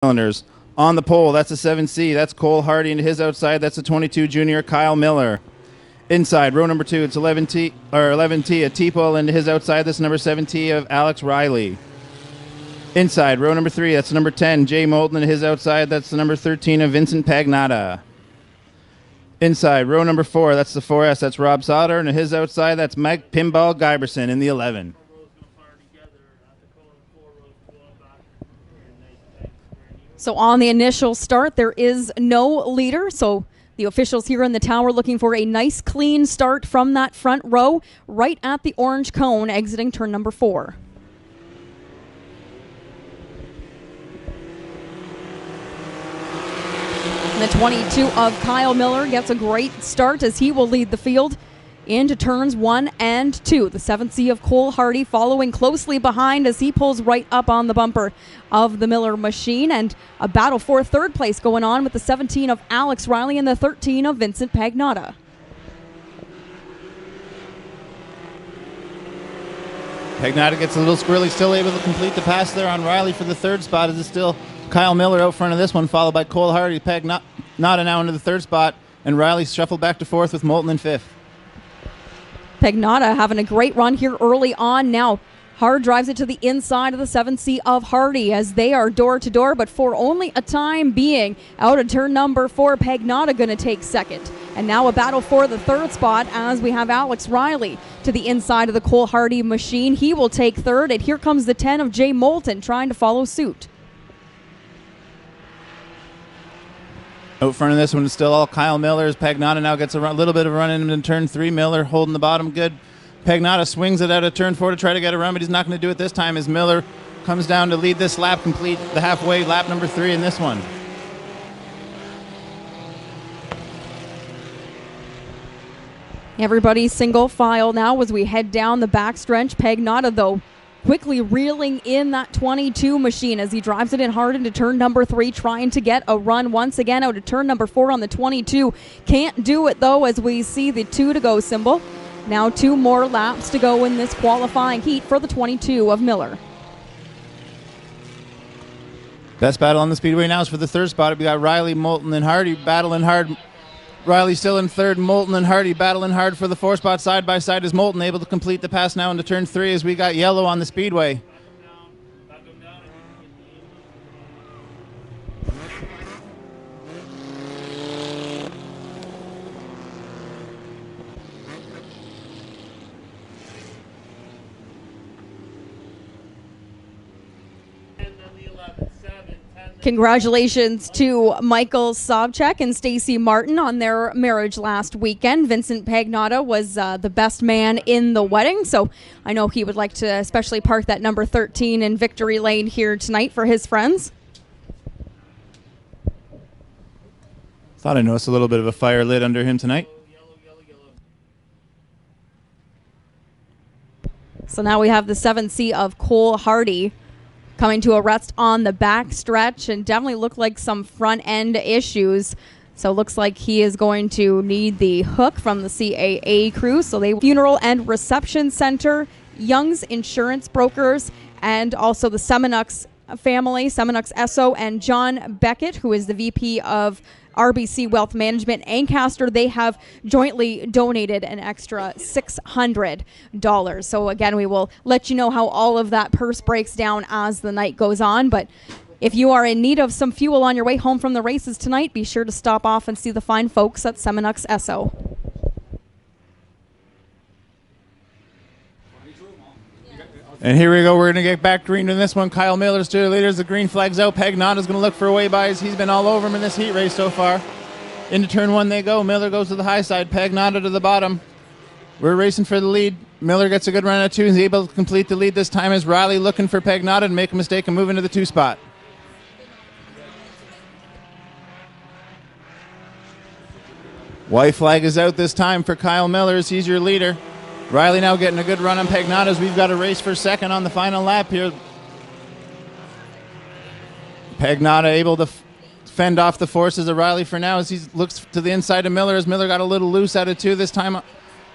cylinders. On the pole, that's a 7C. That's Cole Hardy, and his outside, that's a 22 junior, Kyle Miller. Inside, row number 2, it's 11T, a T-pole, and his outside, that's number 7T of Alex Riley. Inside, row number 3, that's number 10, Jay Moulton, and his outside, that's the number 13 of Vincent Pagnotta. Inside, row number 4, that's the 4S, that's Rob Sauter, and his outside, that's Mike Pinball Giberson in the 11. So on the initial start, there is no leader. So the officials here in the tower looking for a nice clean start from that front row right at the orange cone exiting turn number 4. And the 22 of Kyle Miller gets a great start as he will lead the field into turns 1 and 2. The 7C of Cole Hardy following closely behind as he pulls right up on the bumper of the Miller machine, and a battle for third place going on with the 17 of Alex Riley and the 13 of Vincent Pagnotta. Pagnotta gets a little squirrely, still able to complete the pass there on Riley for the third spot. As it's still Kyle Miller out front of this one, followed by Cole Hardy. Pagnotta now into the third spot, and Riley shuffled back to fourth with Moulton in fifth. Pagnotta having a great run here early on. Now Hard drives it to the inside of the 7C of Hardy as they are door to door, but for only a time being. Out of turn number 4, Pagnotta going to take second. And now a battle for the third spot as we have Alex Riley to the inside of the Cole Hardy machine. He will take third, and here comes the 10 of Jay Moulton trying to follow suit. Out front of this one is still all Kyle Miller as Pagnotta now gets a little bit of a run in turn 3. Miller holding the bottom good. Pagnotta swings it out of turn 4 to try to get a run, but he's not going to do it this time as Miller comes down to lead this lap, complete the halfway lap number 3 in this one. Everybody single file now as we head down the backstretch. Pagnotta, though, quickly reeling in that 22 machine as he drives it in hard into turn number 3, trying to get a run once again out of turn number 4 on the 22. Can't do it, though, as we see the 2 to go symbol. Now 2 more laps to go in this qualifying heat for the 22 of Miller. Best battle on the speedway now is for the third spot. We got Riley, Moulton, and Hardy battling hard. Riley still in third, Moulton and Hardy battling hard for the 4 spot side by side as Moulton able to complete the pass now into turn 3 as we got yellow on the speedway. Congratulations to Michael Sobchak and Stacy Martin on their marriage last weekend. Vincent Pagnotta was the best man in the wedding, so I know he would like to especially park that number 13 in Victory Lane here tonight for his friends. Thought I noticed a little bit of a fire lit under him tonight. So now we have the 7C of Cole Hardy coming to a rest on the back stretch and definitely look like some front end issues. So looks like he is going to need the hook from the CAA crew. So they Funeral and Reception Center, Young's Insurance Brokers, and also the Seminux family, Seminux Esso, and John Beckett, who is the VP of RBC Wealth Management, Ancaster. They have jointly donated an extra $600. So again, we will let you know how all of that purse breaks down as the night goes on. But if you are in need of some fuel on your way home from the races tonight, be sure to stop off and see the fine folks at Seminux Esso. And here we go. We're going to get back green in this one. Kyle Miller's to the leaders. The green flag's out. Pagnotta's going to look for a way by. He's been all over him in this heat race so far. Into turn 1 they go. Miller goes to the high side. Pagnotta to the bottom. We're racing for the lead. Miller gets a good run at 2. He's able to complete the lead this time as Riley looking for Pagnotta to make a mistake and move into the 2 spot. White flag is out this time for Kyle Miller as he's your leader. Riley now getting a good run on Pagnotta as we've got a race for second on the final lap here. Pagnotta able to fend off the forces of Riley for now as he looks to the inside of Miller as Miller got a little loose out of 2 this time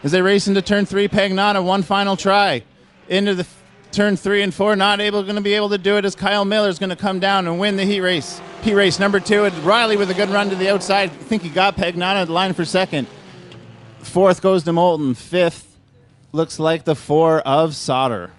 as they race into turn 3. Pagnotta, one final try into the Turn 3 and 4, not going to be able to do it as Kyle Miller is going to come down and win the heat race. P-race number 2. Riley with a good run to the outside. I think he got pegged, not on the line for second. 4th goes to Moulton. 5th looks like the 4 of Sauter.